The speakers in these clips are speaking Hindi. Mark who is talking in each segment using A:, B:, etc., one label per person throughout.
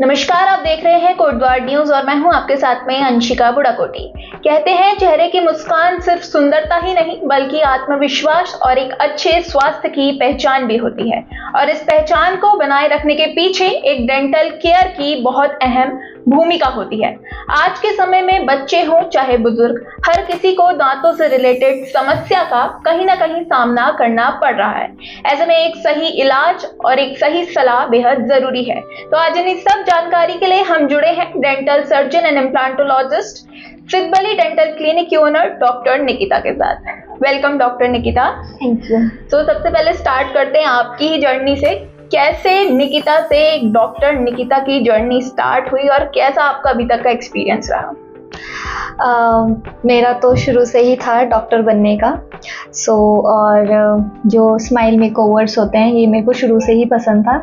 A: नमस्कार, आप देख रहे हैं कोटद्वार न्यूज और मैं हूं आपके साथ में अंशिका बुढ़ाकोटी। कहते हैं चेहरे की मुस्कान सिर्फ सुंदरता ही नहीं बल्कि आत्मविश्वास और एक अच्छे स्वास्थ्य की पहचान भी होती है और इस पहचान को बनाए रखने के पीछे एक डेंटल केयर की बहुत अहम भूमिका होती है। आज के समय में बच्चे हो चाहे बुजुर्ग, हर किसी को दांतों से रिलेटेड समस्या का कहीं ना कहीं सामना करना पड़ रहा है। ऐसे में एक सही इलाज और एक सही सलाह बेहद जरूरी है। तो आज इन सब जानकारी के लिए हम जुड़े हैं dental surgeon and implantologist Siddhbali dental clinic की ओनर डॉक्टर निकिता के साथ। Welcome doctor Nikita.
B: Thank you.
A: तो सबसे पहले स्टार्ट करते हैं आपकी ही जर्नी से। कैसे निकिता से डॉक्टर निकिता की जर्नी स्टार्ट हुई और कैसा आपका अभी तक का एक्सपीरियंस रहा?
B: मेरा तो शुरू से ही था डॉक्टर बनने का। और जो स्माइल मेकओवर्स होते हैं ये मेरे को शुरू से ही पसंद था।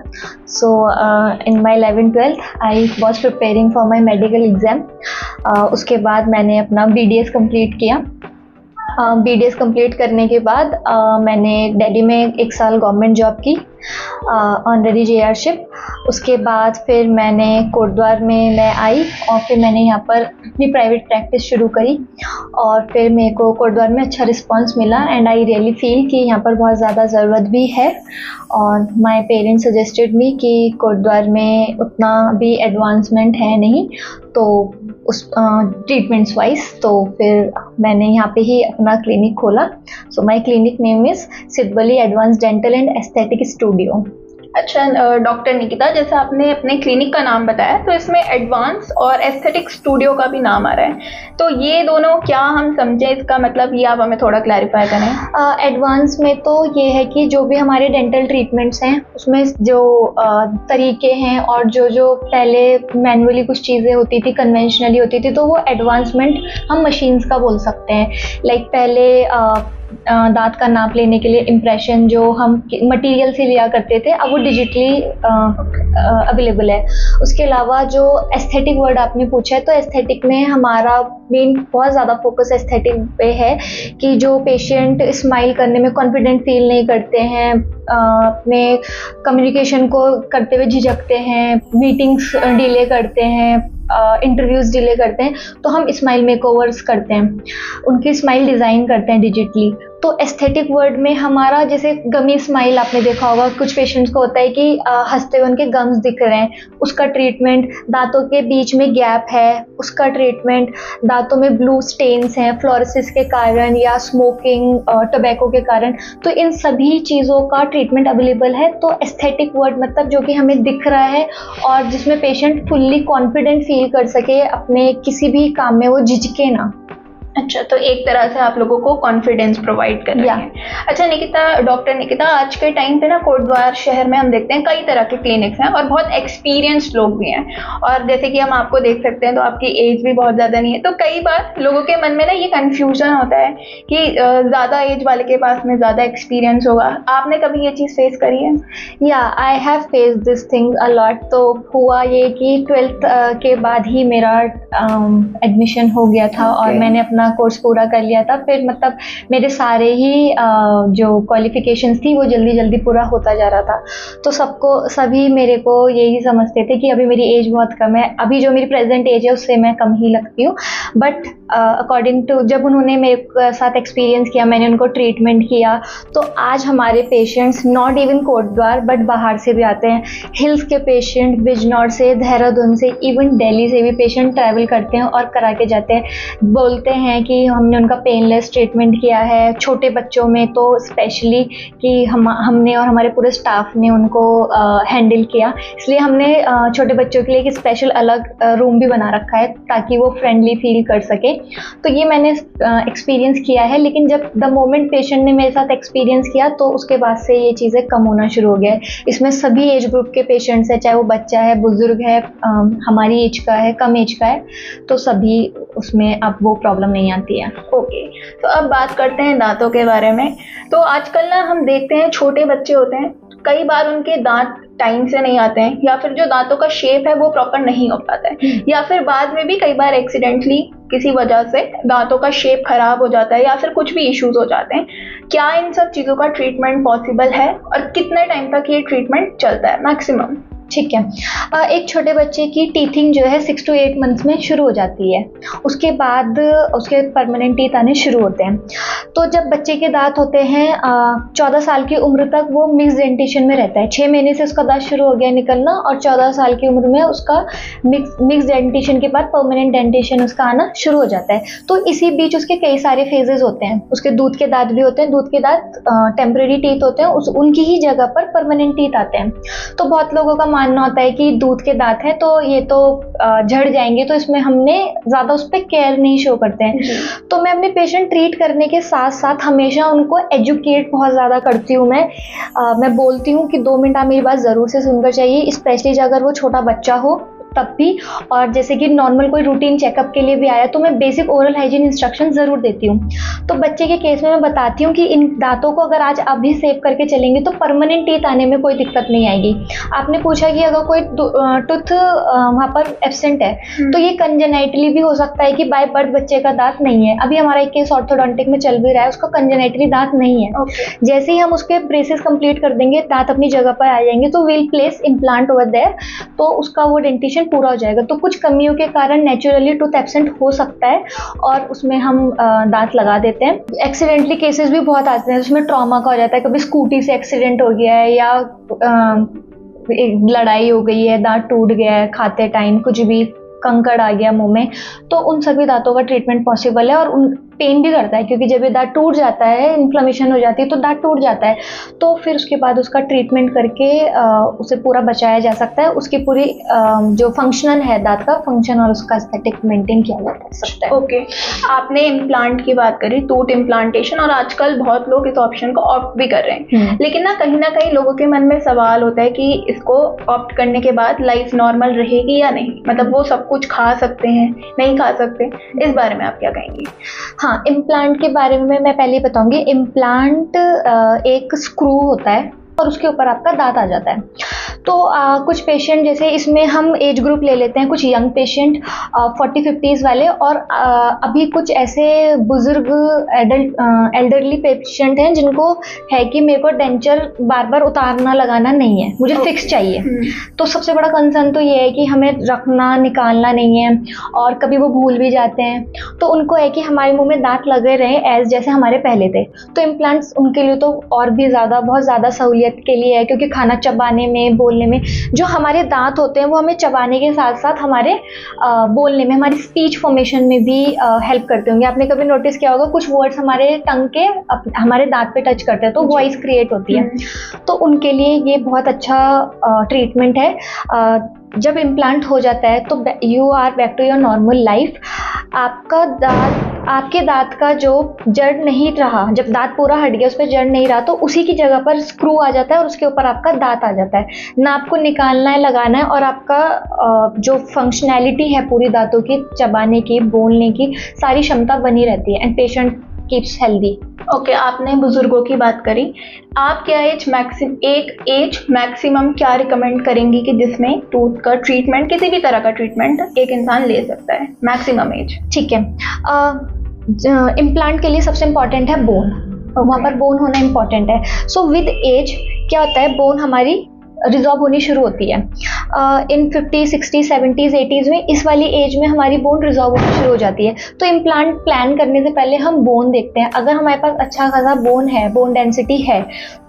B: In my 11th-12th I was preparing for my medical exam. उसके बाद मैंने अपना BDS कंप्लीट किया। BDS कंप्लीट करने के बाद मैंने दिल्ली में 1 साल गवर्नमेंट जॉब की ऑनररी JRशिप। उसके बाद फिर मैंने कोटद्वार में मैं आई और फिर मैंने यहाँ पर अपनी प्राइवेट प्रैक्टिस शुरू करी और फिर मेरे को कोटद्वार में अच्छा रिस्पांस मिला एंड आई रियली फील कि यहाँ पर बहुत ज़्यादा ज़रूरत भी है। और माय पेरेंट्स सजेस्टेड मी कि कोटद्वार में उतना भी एडवांसमेंट है नहीं तो उस ट्रीटमेंट्स वाइज, तो फिर मैंने यहाँ पे ही अपना क्लिनिक खोला। My clinic name is Siddhbali advance dental and aesthetic studio.
A: अच्छा डॉक्टर निकिता, जैसे आपने अपने क्लिनिक का नाम बताया तो इसमें एडवांस और एस्थेटिक स्टूडियो का भी नाम आ रहा है, तो ये दोनों क्या हम समझें, इसका मतलब ये आप हमें थोड़ा क्लैरिफाई करें।
B: एडवांस में तो ये है कि जो भी हमारे डेंटल ट्रीटमेंट्स हैं उसमें जो तरीके हैं और जो पहले मैनुअली कुछ चीज़ें होती थी, कन्वेंशनली होती थी, तो वो एडवांसमेंट हम मशीन्स का बोल सकते हैं। लाइक पहले दांत का नाप लेने के लिए इम्प्रेशन जो हम मटेरियल से लिया करते थे अब वो डिजिटली अवेलेबल है। उसके अलावा जो एस्थेटिक वर्ड आपने पूछा है तो एस्थेटिक में हमारा मेन बहुत ज़्यादा फोकस एस्थेटिक पे है कि जो पेशेंट स्माइल करने में कॉन्फिडेंट फील नहीं करते हैं, अपने कम्युनिकेशन को करते हुए झिझकते हैं, मीटिंग्स डिले करते हैं, इंटरव्यूज़ डिले करते हैं, तो हम स्माइल मेकओवर्स करते हैं, उनकी स्माइल डिज़ाइन करते हैं डिजिटली। तो एस्थेटिक वर्ड में हमारा जैसे गमी स्माइल आपने देखा होगा, कुछ पेशेंट्स को होता है कि हंसते हुए उनके गम्स दिख रहे हैं, उसका ट्रीटमेंट, दांतों के बीच में गैप है उसका ट्रीटमेंट, दांतों में ब्लू स्टेन्स हैं फ्लोरोसिस के कारण या स्मोकिंग टोबैको के कारण, तो इन सभी चीज़ों का ट्रीटमेंट अवेलेबल है। तो एस्थेटिक वर्ड मतलब जो कि हमें दिख रहा है और जिसमें पेशेंट फुल्ली कॉन्फिडेंट फील कर सके, अपने किसी भी काम में वो झिझके ना।
A: अच्छा, तो एक तरह से आप लोगों को कॉन्फिडेंस प्रोवाइड कर रहे हैं। अच्छा निकिता, डॉक्टर निकिता, आज के टाइम पे ना कोटद्वार शहर में हम देखते हैं कई तरह के क्लिनिक्स हैं और बहुत एक्सपीरियंस्ड लोग भी हैं, और जैसे कि हम आपको देख सकते हैं तो आपकी एज भी बहुत ज़्यादा नहीं है, तो कई बार लोगों के मन में ना ये कन्फ्यूजन होता है कि ज़्यादा एज वाले के पास में ज़्यादा एक्सपीरियंस होगा। आपने कभी ये चीज़ फेस करी है?
B: या I have face this thing a lot. तो हुआ ये कि 12th के बाद ही मेरा एडमिशन हो गया था और मैंने अपना कोर्स पूरा कर लिया था। फिर मतलब मेरे सारे ही जो क्वालिफिकेशंस थी वो जल्दी जल्दी पूरा होता जा रहा था, तो सभी मेरे को यही समझते थे कि अभी मेरी एज बहुत कम है, अभी जो मेरी प्रेजेंट एज है उससे मैं कम ही लगती हूँ। बट अकॉर्डिंग टू जब उन्होंने मेरे साथ एक्सपीरियंस किया, मैंने उनको ट्रीटमेंट किया, तो आज हमारे patients not even Kotdwar but बाहर से भी आते हैं। हिल्स के पेशेंट, बिजनौर से, देहरादून से, इवन दिल्ली से भी पेशेंट ट्रैवल करते हैं और करा के जाते हैं। बोलते हैं कि हमने उनका पेनलेस ट्रीटमेंट किया है, छोटे बच्चों में तो स्पेशली कि हमने और हमारे पूरे स्टाफ ने उनको हैंडल किया, इसलिए हमने छोटे बच्चों के लिए एक स्पेशल अलग रूम भी बना रखा है ताकि वो फ्रेंडली फील कर सके। तो ये मैंने एक्सपीरियंस किया है, लेकिन जब द मोमेंट पेशेंट ने मेरे साथ एक्सपीरियंस किया तो उसके बाद से ये चीज़ें कम होना शुरू हो गया है। इसमें सभी एज ग्रुप के पेशेंट्स हैं, चाहे वो बच्चा है, बुजुर्ग है, हमारी एज का है, कम एज का है, तो सभी उसमें अब वो प्रॉब्लम नहीं आती है।
A: ओके, तो अब बात करते हैं दांतों के बारे में। तो आजकल ना हम देखते हैं छोटे बच्चे होते हैं, कई बार उनके दांत टाइम से नहीं आते हैं या फिर जो दांतों का शेप है वो प्रॉपर नहीं हो पाता है, या फिर बाद में भी कई बार एक्सीडेंटली किसी वजह से दांतों का शेप खराब हो जाता है या फिर कुछ भी इश्यूज हो जाते हैं। क्या इन सब चीज़ों का ट्रीटमेंट पॉसिबल है और कितने टाइम तक ये ट्रीटमेंट चलता है मैक्सिमम?
B: ठीक है। एक छोटे बच्चे की टीथिंग जो है 6 to 8 मंथ्स में शुरू हो जाती है। उसके बाद उसके परमानेंट टीथ आने शुरू होते हैं। तो जब बच्चे के दांत होते हैं 14 साल की उम्र तक वो मिक्स डेंटिशन में रहता है। 6 महीने से उसका दांत शुरू हो गया निकलना और 14 साल की उम्र में उसका मिक्स डेंटिशन के बाद परमानेंट डेंटिशन उसका आना शुरू हो जाता है। तो इसी बीच उसके कई सारे फेजेस होते हैं। उसके दूध के दांत भी होते हैं। दूध के दांत टेम्परेरी टीथ होते हैं, उनकी ही जगह पर परमानेंट टीथ आते हैं। तो बहुत लोगों का मानना होता है कि दूध के दांत है तो ये तो झड़ जाएंगे, तो इसमें हमने ज़्यादा उस पर केयर नहीं शो करते हैं। तो मैं अपने पेशेंट ट्रीट करने के साथ साथ हमेशा उनको एजुकेट बहुत ज़्यादा करती हूँ। मैं बोलती हूँ कि 2 मिनट आप मेरी बात ज़रूर से सुनकर चाहिए, स्पेशली अगर वो छोटा बच्चा हो तब भी। और जैसे कि नॉर्मल कोई रूटीन चेकअप के लिए भी आया तो मैं बेसिक ओरल हाइजीन इंस्ट्रक्शन ज़रूर देती हूँ। तो बच्चे के केस में मैं बताती हूँ कि इन दांतों को अगर आज अभी सेव करके चलेंगे तो परमानेंट टीथ आने में कोई दिक्कत नहीं आएगी। आपने पूछा कि अगर कोई टूथ वहाँ पर एब्सेंट है तो ये कंजेनाइटली भी हो सकता है कि बाय बर्थ बच्चे का दांत नहीं है। अभी हमारा एक केस ऑर्थोडोंटिक में चल भी रहा है, उसका कंजेनाइटली दांत नहीं है। जैसे ही हम उसके ब्रेसेस कंप्लीट कर देंगे, दांत अपनी जगह पर आ जाएंगे, तो will place implant over there, तो उसका वो डेंटिशन पूरा हो जाएगा। तो कुछ कमियों के कारण नेचुरली टूथ एब्सेंट हो सकता है और उसमें हम दांत लगा देते हैं। एक्सीडेंटली केसेस भी बहुत आते हैं, उसमें ट्रॉमा का हो जाता है, कभी स्कूटी से एक्सीडेंट हो गया है या लड़ाई हो गई है, दांत टूट गया है खाते टाइम, कुछ भी कंकड़ आ गया मुंह में, तो उन सभी दांतों का ट्रीटमेंट पॉसिबल है। और उन पेन भी करता है क्योंकि जब ये दांत टूट जाता है, इन्फ्लेमेशन हो जाती है तो दांत टूट जाता है। तो फिर उसके बाद उसका ट्रीटमेंट करके उसे पूरा बचाया जा सकता है। उसकी पूरी जो फंक्शनल है दांत का फंक्शन और उसका एस्थेटिक मेंटेन किया जा सकता है।
A: ओके, आपने इम्प्लांट की बात करी, टूथ इम्प्लांटेशन, और आजकल बहुत लोग इस ऑप्शन को ऑप्ट भी कर रहे हैं। लेकिन ना कहीं लोगों के मन में सवाल होता है कि इसको ऑप्ट करने के बाद लाइफ नॉर्मल रहेगी या नहीं, मतलब वो सब कुछ खा सकते हैं, नहीं खा सकते, इस बारे में आप क्या कहेंगी?
B: हाँ, इम्प्लांट के बारे में मैं पहले बताऊंगी। इम्प्लांट एक स्क्रू होता है और उसके ऊपर आपका दांत आ जाता है। तो कुछ पेशेंट, जैसे इसमें हम एज ग्रुप ले लेते हैं, कुछ यंग पेशेंट 40-50s वाले, और अभी कुछ ऐसे बुजुर्ग एल्डरली पेशेंट हैं जिनको है कि मेरे को डेंचर बार बार उतारना लगाना नहीं है, मुझे फिक्स चाहिए। तो सबसे बड़ा कंसर्न तो ये है कि हमें रखना निकालना नहीं है और कभी वो भूल भी जाते हैं। तो उनको है कि हमारे मुंह में दांत लगे रहे एज जैसे हमारे पहले थे। तो इम्प्लांट्स उनके लिए तो और भी बहुत ज़्यादा सहूलियत के लिए है, क्योंकि खाना चबाने में, बोलने में, जो हमारे दांत होते हैं वो हमें चबाने के साथ साथ हमारे बोलने में, हमारी स्पीच फॉर्मेशन में भी हेल्प करते होंगे। आपने कभी नोटिस किया होगा कुछ वर्ड्स हमारे टंग के हमारे दांत पे टच करते हैं तो वॉइस क्रिएट होती है। तो उनके लिए ये बहुत अच्छा ट्रीटमेंट है। जब इम्प्लांट हो जाता है तो you are back to your normal life. आपके दांत का जो जड़ नहीं रहा, जब दांत पूरा हट गया, उस पर जड़ नहीं रहा, तो उसी की जगह पर स्क्रू आ जाता है और उसके ऊपर आपका दांत आ जाता है। ना आपको निकालना है, लगाना है, और आपका जो फंक्शनैलिटी है पूरी दांतों की, चबाने की, बोलने की, सारी क्षमता बनी रहती है and patient keeps healthy.
A: Okay, आपने बुजुर्गों की बात करी। आप क्या एक एज मैक्सिमम क्या रिकमेंड करेंगी कि जिसमें टूथ का ट्रीटमेंट, किसी भी तरह का ट्रीटमेंट एक इंसान ले सकता है, मैक्सिमम एज?
B: ठीक है, इम्प्लांट के लिए सबसे इम्पॉर्टेंट है बोन। वहाँ पर बोन होना इम्पॉर्टेंट है। सो विद एज क्या होता है, बोन हमारी रिजॉल्व होनी शुरू होती है। इन 50, 60, 70s, 80s में, इस वाली एज में हमारी बोन रिजॉल्व होनी शुरू हो जाती है। तो इम्प्लांट प्लान करने से पहले हम बोन देखते हैं। अगर हमारे पास अच्छा खासा बोन है, बोन डेंसिटी है,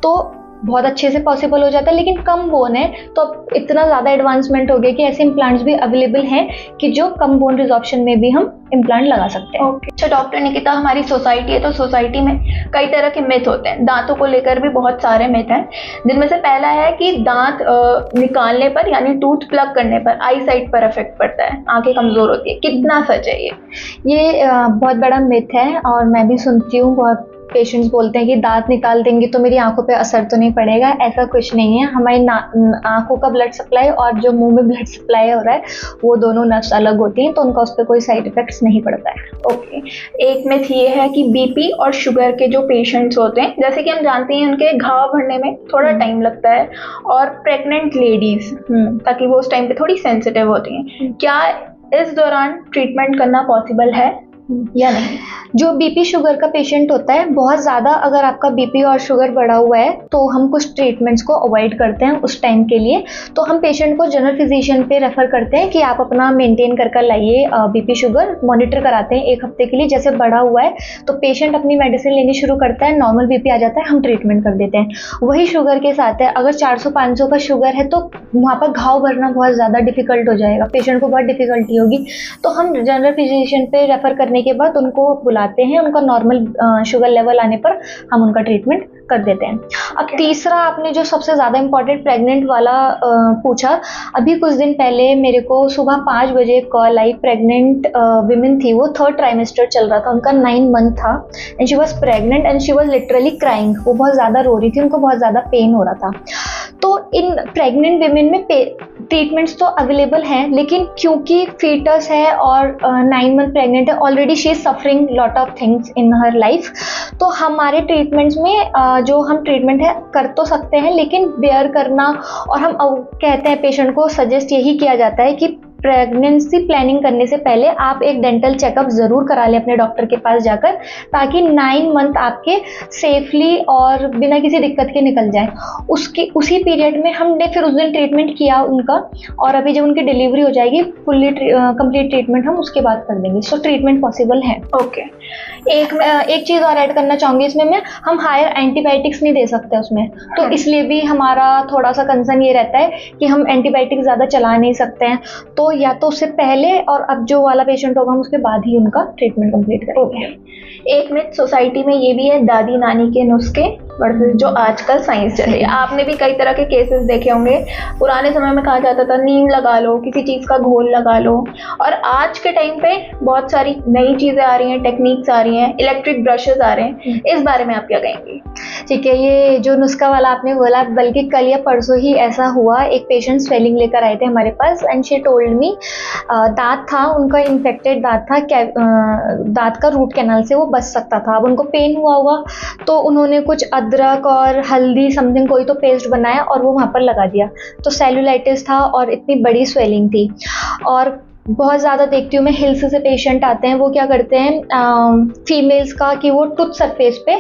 B: तो बहुत अच्छे से पॉसिबल हो जाता है। लेकिन कम बोन है तो अब इतना ज़्यादा एडवांसमेंट हो गया कि ऐसे इम्प्लांट्स भी अवेलेबल हैं कि जो कम बोन रिजॉर्प्शन में भी हम इम्प्लांट लगा सकते हैं।
A: ओके, अच्छा डॉक्टर निकिता, हमारी सोसाइटी है तो सोसाइटी में कई तरह के मिथ होते हैं। दांतों को लेकर भी बहुत सारे मिथ हैं, जिनमें से पहला है कि दांत निकालने पर, यानी टूथ प्लग करने पर आई साइट पर इफेक्ट पड़ता है, आंखें कमजोर होती है। कितना सच है
B: ये बहुत बड़ा मिथ है और मैं भी सुनती हूँ। बहुत पेशेंट्स बोलते हैं कि दांत निकाल देंगे तो मेरी आंखों पे असर तो नहीं पड़ेगा। ऐसा कुछ नहीं है। हमारी आंखों का ब्लड सप्लाई और जो मुंह में ब्लड सप्लाई हो रहा है वो दोनों नर्व्स अलग होती हैं, तो उनका उस पर कोई साइड इफेक्ट्स नहीं पड़ता है।
A: ओके, एक मिथ ये है कि बीपी और शुगर के जो पेशेंट्स होते हैं, जैसे कि हम जानते हैं उनके घाव भरने में थोड़ा टाइम लगता है, और प्रेग्नेंट लेडीज, ताकि वो उस टाइम पे थोड़ी सेंसिटिव होती हैं, क्या इस दौरान ट्रीटमेंट करना पॉसिबल है? या नहीं?
B: जो बीपी शुगर का पेशेंट होता है, बहुत ज़्यादा अगर आपका बीपी और शुगर बढ़ा हुआ है तो हम कुछ ट्रीटमेंट्स को अवॉइड करते हैं उस टाइम के लिए। तो हम पेशेंट को जनरल फिजिशियन पे रेफर करते हैं कि आप अपना मेंटेन कर लाइए, बीपी शुगर मॉनिटर कराते हैं 1 हफ्ते के लिए। जैसे बढ़ा हुआ है तो पेशेंट अपनी मेडिसिन लेनी शुरू करता है, नॉर्मल बीपी आ जाता है, हम ट्रीटमेंट कर देते हैं। वही शुगर के साथ है, अगर 400-500 का शुगर है तो वहाँ पर घाव भरना बहुत ज़्यादा डिफिकल्ट हो जाएगा, पेशेंट को बहुत डिफिकल्टी होगी। तो हम जनरल फिजिशियन पे रेफर करने के बाद उनको बुलाते हैं, उनका नॉर्मल शुगर लेवल आने पर हम उनका ट्रीटमेंट कर देते हैं। अब तीसरा, आपने जो सबसे ज़्यादा इम्पॉर्टेंट प्रेग्नेंट वाला पूछा, अभी कुछ दिन पहले मेरे को सुबह 5 बजे कॉल आई। प्रेग्नेंट विमेन थी, वो 3rd ट्राइमेस्टर चल रहा था, उनका 9 मंथ था and she was pregnant and she was literally crying. वो बहुत ज़्यादा रो रही थी, उनको बहुत ज़्यादा पेन हो रहा था। तो इन प्रेग्नेंट विमेन में ट्रीटमेंट्स तो अवेलेबल हैं, लेकिन क्योंकि फीटस है और 9 मंथ प्रेग्नेंट है, already she is suffering lot of things in her life. तो हमारे ट्रीटमेंट्स में जो हम ट्रीटमेंट है कर तो सकते हैं, लेकिन बेयर करना, और हम कहते हैं पेशेंट को सजेस्ट यही किया जाता है कि प्रेगनेंसी प्लानिंग करने से पहले आप एक डेंटल चेकअप ज़रूर करा लें अपने डॉक्टर के पास जाकर, ताकि 9 मंथ आपके सेफली और बिना किसी दिक्कत के निकल जाए। उसी पीरियड में हमने फिर उस दिन ट्रीटमेंट किया उनका, और अभी जब उनकी डिलीवरी हो जाएगी फुल्ली कंप्लीट ट्रीटमेंट हम उसके बाद कर देंगे। सो ट्रीटमेंट पॉसिबल है।
A: ओके।
B: एक चीज़ और ऐड करना चाहूँगी इसमें, हम हायर एंटीबायोटिक्स नहीं दे सकते उसमें, तो इसलिए भी हमारा थोड़ा सा कंसर्न ये रहता है कि हम एंटीबायोटिक ज़्यादा चला नहीं सकते हैं। तो या तो उससे पहले, और अब जो वाला पेशेंट होगा हम उसके बाद ही उनका ट्रीटमेंट कंप्लीट करेंगे।
A: एक मिथ सोसाइटी में ये भी है, दादी नानी के नुस्खे वर्सेस जो आजकल साइंस चल रही है। आपने भी कई तरह के केसेस देखे होंगे। पुराने समय में कहा जाता था नीम लगा लो, किसी चीज़ का घोल लगा लो, और आज के टाइम पे बहुत सारी नई चीज़ें आ रही हैं, टेक्निक्स आ रही हैं, इलेक्ट्रिक ब्रशेस आ रहे हैं। इस बारे में आप क्या कहेंगे?
B: ठीक है, ये जो नुस्खा वाला आपने बोला, बल्कि कल या परसों ही ऐसा हुआ। एक पेशेंट स्वेलिंग लेकर आए थे हमारे पास एंड शी टोल्ड मी, दांत था उनका, इन्फेक्टेड दांत था, दांत का रूट कैनाल से वो बच सकता था। अब उनको पेन हुआ होगा तो उन्होंने कुछ अदरक और हल्दी समथिंग कोई तो पेस्ट बनाया और वो वहाँ पर लगा दिया। तो सेलुलाइटिस था और इतनी बड़ी स्वेलिंग थी। और बहुत ज़्यादा देखती हूँ मैं, हिल्स से पेशेंट आते हैं, वो क्या करते हैं फीमेल्स का, कि वो टूथ सरफेस पे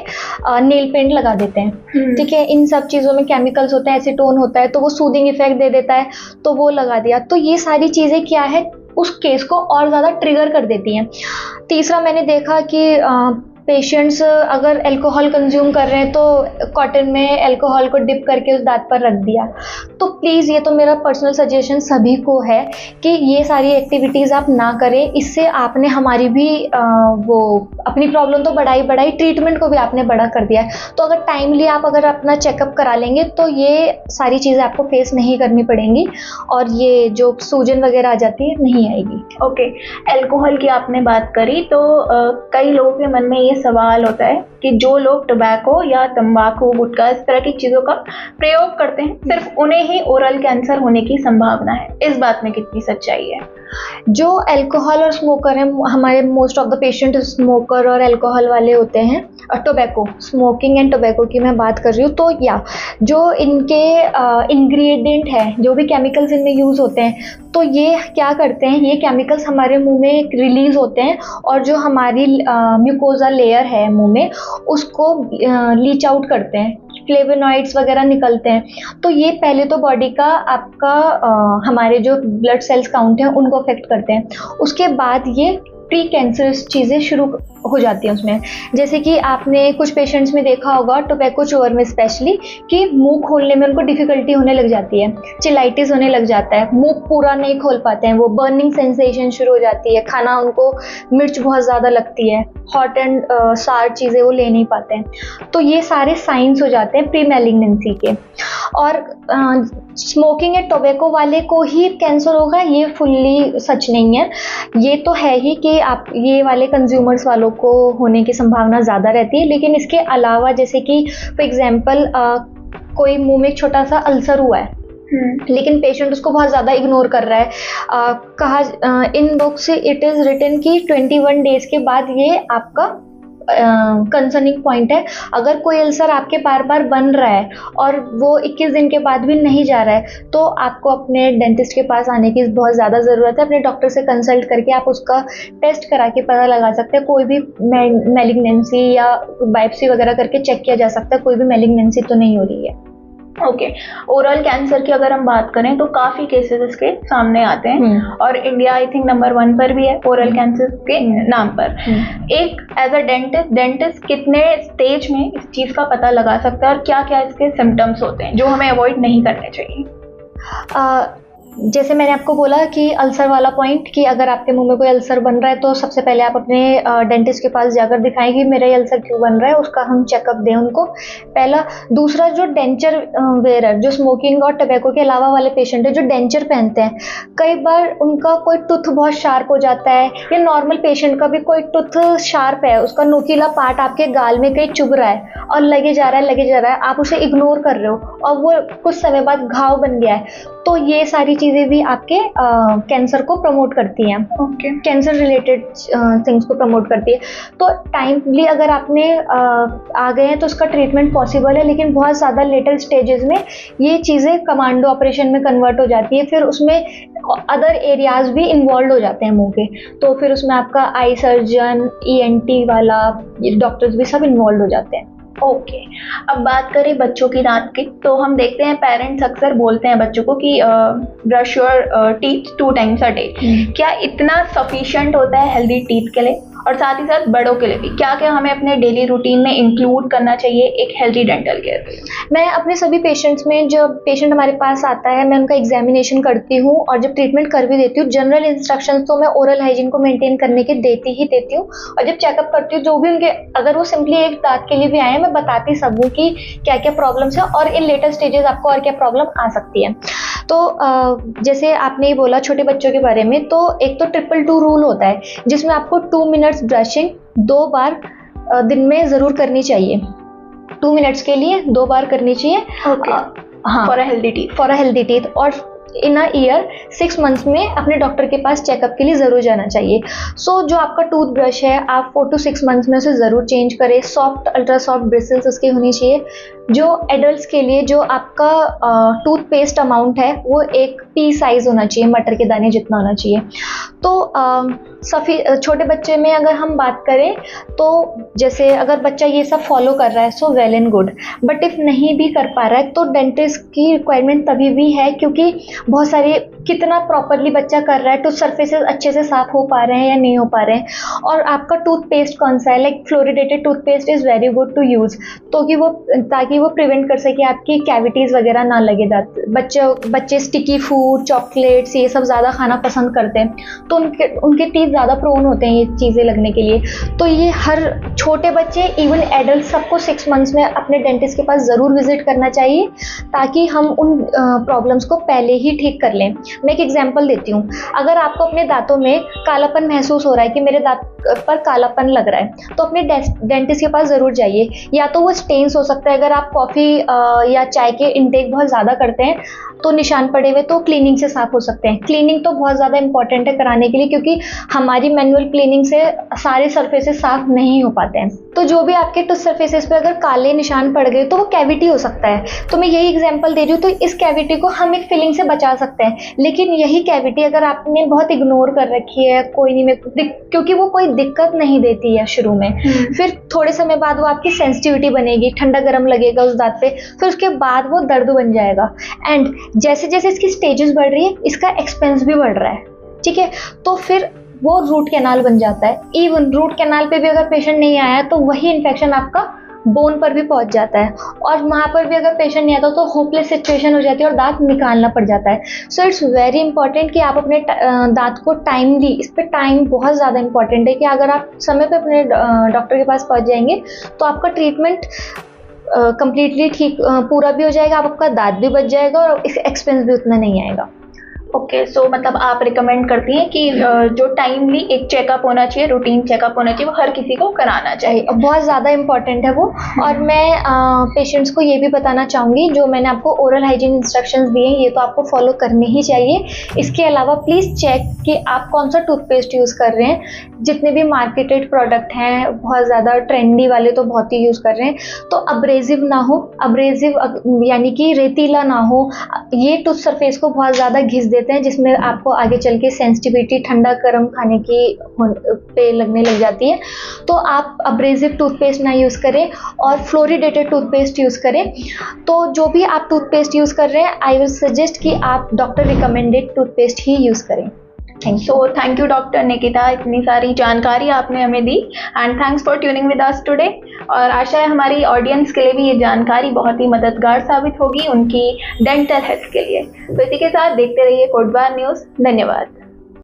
B: नेल पेंट लगा देते हैं। ठीक है, इन सब चीज़ों में केमिकल्स होते हैं, एसीटोन होता है, तो वो सूदिंग इफेक्ट दे देता है, तो वो लगा दिया। तो ये सारी चीज़ें क्या है, उस केस को और ज़्यादा ट्रिगर कर देती हैं। तीसरा, मैंने देखा कि पेशेंट्स अगर अल्कोहल कंज्यूम कर रहे हैं तो कॉटन में अल्कोहल को डिप करके उस दांत पर रख दिया। तो प्लीज़, ये तो मेरा पर्सनल सजेशन सभी को है कि ये सारी एक्टिविटीज़ आप ना करें। इससे आपने हमारी भी वो अपनी प्रॉब्लम तो बढ़ाई, ट्रीटमेंट को भी आपने बड़ा कर दिया है। तो अगर टाइमली आप अगर अपना चेकअप करा लेंगे तो ये सारी चीज़ें आपको फेस नहीं करनी पड़ेंगी, और ये जो सूजन वगैरह आ जाती है नहीं आएगी।
A: ओके, अल्कोहल की आपने बात करी, तो कई लोगों के मन में ये सवाल होता है कि जो लोग टोबैको या तंबाकू, गुटखा, इस तरह की चीज़ों का प्रयोग करते हैं, सिर्फ उन्हें ही ओरल कैंसर होने की संभावना है। इस बात में कितनी सच्चाई है?
B: जो अल्कोहल और स्मोकर हैं, हमारे most of the patient smoker और अल्कोहल वाले होते हैं, टोबैको, स्मोकिंग एंड टोबैको की मैं बात कर रही हूँ। तो या जो इनके इंग्रेडिएंट है, जो भी केमिकल्स इनमें यूज़ होते हैं, तो ये क्या करते हैं, ये केमिकल्स हमारे मुंह में रिलीज होते हैं और जो हमारी म्यूकोजा लेयर है मुंह में, उसको लीच आउट करते हैं, फ्लेवोनॉइड्स वगैरह निकलते हैं। तो ये पहले तो बॉडी का आपका हमारे जो ब्लड सेल्स काउंट हैं उनको अफेक्ट करते हैं। उसके बाद ये प्री कैंसरस चीज़ें शुरू हो जाती हैं उसमें। जैसे कि आपने कुछ पेशेंट्स में देखा होगा, टोबैको च्योअर में स्पेशली, कि मुंह खोलने में उनको डिफ़िकल्टी होने लग जाती है, चिलाइटिस होने लग जाता है, मुंह पूरा नहीं खोल पाते हैं, वो बर्निंग सेंसेशन शुरू हो जाती है, खाना उनको मिर्च बहुत ज़्यादा लगती है, हॉट एंड सार चीज़ें वो ले नहीं पाते हैं। तो ये सारे साइंस हो जाते हैं प्री मैलिग्नेंसी के। और स्मोकिंग या टोबैको वाले को ही कैंसर होगा, ये फुल्ली सच नहीं है। ये तो है ही कि आप ये वाले कंज्यूमर्स वालों को होने की संभावना ज़्यादा रहती है, लेकिन इसके अलावा जैसे कि फॉर एग्जांपल कोई मुंह में एक छोटा सा अल्सर हुआ है, लेकिन पेशेंट उसको बहुत ज़्यादा इग्नोर कर रहा है। इन बुक से इट इज़ रिटन कि 21 डेज़ के बाद ये आपका कंसर्निंग पॉइंट है। अगर कोई अल्सर आपके बार बार बन रहा है और वो 21 दिन के बाद भी नहीं जा रहा है, तो आपको अपने डेंटिस्ट के पास आने की बहुत ज़्यादा ज़रूरत है। अपने डॉक्टर से कंसल्ट करके आप उसका टेस्ट करा के पता लगा सकते हैं। कोई भी मैलिग्नेंसी या बायोप्सी वगैरह करके चेक किया जा सकता है, कोई भी मैलिग्नेंसी तो नहीं हो रही है।
A: ओके, ओरल कैंसर की अगर हम बात करें तो काफ़ी केसेस इसके सामने आते हैं और इंडिया आई थिंक नंबर 1 पर भी है ओरल कैंसर के नाम पर। एक एज अ डेंटिस्ट कितने स्टेज में इस चीज़ का पता लगा सकता है और क्या क्या इसके सिम्टम्स होते हैं जो हमें अवॉइड नहीं करने चाहिए?
B: जैसे मैंने आपको बोला कि अल्सर वाला पॉइंट, कि अगर आपके मुंह में कोई अल्सर बन रहा है तो सबसे पहले आप अपने डेंटिस्ट के पास जाकर दिखाएं कि मेरा ये अल्सर क्यों बन रहा है, उसका हम चेकअप दें उनको, पहला। दूसरा, जो डेंचर वेयर, जो स्मोकिंग और टबैको के अलावा वाले पेशेंट है जो डेंचर पहनते हैं, कई बार उनका कोई टूथ बहुत शार्प हो जाता है, या नॉर्मल पेशेंट का भी कोई टूथ शार्प है, उसका नोकीला पार्ट आपके गाल में कहीं चुभ रहा है और लगे जा रहा है, आप उसे इग्नोर कर रहे हो और वो कुछ समय बाद घाव बन गया है, तो ये सारी चीज़ें भी आपके कैंसर को प्रमोट करती हैं। कैंसर रिलेटेड थिंग्स को प्रमोट करती है। तो टाइमली अगर आपने आ गए हैं तो उसका ट्रीटमेंट पॉसिबल है, लेकिन बहुत ज़्यादा लेटर स्टेजेस में ये चीज़ें कमांडो ऑपरेशन में कन्वर्ट हो जाती है, फिर उसमें अदर एरियाज भी इन्वॉल्व हो जाते हैं मुंह के, तो फिर उसमें आपका आई सर्जन, ENT वाला डॉक्टर्स भी सब इन्वॉल्व हो जाते हैं।
A: ओके, अब बात करें बच्चों की दांत की, तो हम देखते हैं पेरेंट्स अक्सर बोलते हैं बच्चों को कि brush your teeth 2 times a day। क्या इतना सफिशिएंट होता है हेल्दी टीथ के लिए? और साथ ही साथ बड़ों के लिए भी क्या क्या हमें अपने डेली रूटीन में इंक्लूड करना चाहिए एक हेल्दी डेंटल केयर के लिए?
B: मैं अपने सभी पेशेंट्स में, जब पेशेंट हमारे पास आता है, मैं उनका एग्जामिनेशन करती हूँ और जब ट्रीटमेंट कर भी देती हूँ, जनरल इंस्ट्रक्शंस तो मैं ओरल हाइजीन को मेंटेन करने के देती हूँ। और जब चेकअप करती हूँ, जो भी उनके, अगर वो सिंपली एक दांत के लिए भी आए हैं, मैं बताती सब हूँ कि क्या क्या प्रॉब्लम्स है और इन लेटर स्टेजेस आपको और क्या प्रॉब्लम आ सकती है। तो जैसे आपने ही बोला छोटे बच्चों के बारे में, तो एक तो 2-2 रूल होता है जिसमें आपको 2 मिनट्स ब्रशिंग 2 बार दिन में ज़रूर करनी चाहिए। 2 मिनट्स के लिए 2 बार करनी चाहिए।
A: हाँ, फॉर अ हेल्दी टीथ।
B: और इन अ ईयर 6 मंथ्स में अपने डॉक्टर के पास चेकअप के लिए ज़रूर जाना चाहिए। सो जो आपका टूथ ब्रश है, आप 4 to 6 मंथ्स में उसे ज़रूर चेंज करें। सॉफ्ट, अल्ट्रा सॉफ्ट ब्रिसल्स उसकी होनी चाहिए। जो एडल्ट्स के लिए जो आपका टूथपेस्ट अमाउंट है वो 1 pea साइज़ होना चाहिए, मटर के दाने जितना होना चाहिए। तो छोटे बच्चे में अगर हम बात करें तो जैसे अगर बच्चा ये सब फॉलो कर रहा है so well and good, but if नहीं भी कर पा रहा है तो डेंटिस्ट की रिक्वायरमेंट तभी भी है, क्योंकि बहुत सारे, कितना प्रॉपरली बच्चा कर रहा है, टूथ सर्फेसेस अच्छे से साफ हो पा रहे हैं या नहीं हो पा रहे हैं, और आपका टूथपेस्ट कौन सा है, like fluoridated toothpaste is very good to use, ताकि वो प्रिवेंट कर सके आपकी कैविटीज़ वगैरह ना लगे दांत। बच्चे स्टिकी फूड, चॉकलेट्स ये सब ज़्यादा खाना पसंद करते हैं, तो उनके टीथ ज़्यादा प्रोन होते हैं ये चीज़ें लगने के लिए। तो ये हर छोटे बच्चे, इवन एडल्ट, सबको 6 मंथ्स में अपने डेंटिस्ट के पास ज़रूर विजिट करना चाहिए, ताकि हम उन प्रॉब्लम्स को पहले ही ठीक कर लें। मैं एक एग्जांपल देती हूँ। अगर आपको अपने दांतों में कालापन महसूस हो रहा है कि मेरे दांत पर कालापन लग रहा है, तो अपने डेंटिस्ट के पास ज़रूर जाइए। या तो वो स्टेन्स हो सकता है, अगर आप कॉफ़ी या चाय के इंटेक बहुत ज़्यादा करते हैं तो निशान पड़े हुए, तो क्लीनिंग से साफ़ हो सकते हैं। क्लीनिंग तो बहुत ज़्यादा इंपॉर्टेंट है कराने के लिए, क्योंकि हमारी मैनुअल क्लीनिंग से सारे सरफेसेस साफ नहीं हो पाते हैं। तो जो भी आपके टूथ सरफेसेस पे अगर काले निशान पड़ गए तो वो कैविटी हो सकता है। तो मैं यही एग्जांपल दे रही हूँ। तो इस कैविटी को हम एक फिलिंग से बचा सकते हैं, लेकिन यही कैविटी अगर आपने बहुत इग्नोर कर रखी है, कोई नहीं, क्योंकि वो कोई दिक्कत नहीं देती है शुरू में, फिर थोड़े समय बाद वो आपकी सेंसिटिविटी बनेगी, ठंडा गर्म लगेगा उस दांत पे, फिर उसके बाद वो दर्द बन जाएगा। एंड जैसे जैसे इसकी स्टेजेस बढ़ रही है, इसका एक्सपेंस भी बढ़ रहा है, ठीक है, तो फिर वो रूट कैनाल बन जाता है। इवन रूट कैनाल पे भी अगर पेशेंट नहीं आया तो वही इन्फेक्शन आपका बोन पर भी पहुंच जाता है, और वहाँ पर भी अगर पेशेंट नहीं आता तो होपलेस सिचुएशन हो जाती है और दांत निकालना पड़ जाता है। सो इट्स वेरी इंपॉर्टेंट कि आप अपने दांत को टाइमली, इस पर टाइम बहुत ज़्यादा इंपॉर्टेंट है कि अगर आप समय पे अपने डॉक्टर के पास पहुँच जाएंगे तो आपका ट्रीटमेंट कंप्लीटली ठीक पूरा भी हो जाएगा, आपका दांत भी बच जाएगा और एक्सपेंस भी उतना नहीं आएगा।
A: ओके, सो मतलब आप रिकमेंड करती हैं कि जो टाइमली एक चेकअप होना चाहिए, रूटीन चेकअप होना चाहिए, वो हर किसी को कराना चाहिए।
B: बहुत ज़्यादा इम्पॉर्टेंट है वो। और मैं पेशेंट्स को ये भी बताना चाहूँगी, जो मैंने आपको ओरल हाइजीन इंस्ट्रक्शंस दिए हैं ये तो आपको फॉलो करने ही चाहिए। इसके अलावा प्लीज़ चेक कि आप कौन सा टूथपेस्ट यूज़ कर रहे हैं। जितने भी मार्केटेड प्रोडक्ट हैं बहुत ज़्यादा ट्रेंडी वाले तो बहुत ही यूज़ कर रहे हैं, तो अब्रेजिव ना हो, अब्रेजिव यानी कि रेतीला ना हो, ये टूथ सरफेस को बहुत ज़्यादा घिस देते हैं, जिसमें आपको आगे चल के सेंसिटिविटी ठंडा गर्म खाने की पे लगने लग जाती है। तो आप अब्रेजिव टूथपेस्ट ना यूज़ करें और फ्लोरिडेटेड टूथपेस्ट यूज़ करें। तो जो भी आप टूथपेस्ट यूज़ कर रहे हैं, आई विल सजेस्ट कि आप डॉक्टर रिकमेंडेड टूथपेस्ट ही यूज़ करें।
A: थैंक यू डॉक्टर निकिता, इतनी सारी जानकारी आपने हमें दी and thanks for tuning with us today. और आशा है हमारी ऑडियंस के लिए भी ये जानकारी बहुत ही मददगार साबित होगी उनकी डेंटल हेल्थ के लिए। तो इसी के साथ देखते रहिए कोटद्वार न्यूज़। धन्यवाद।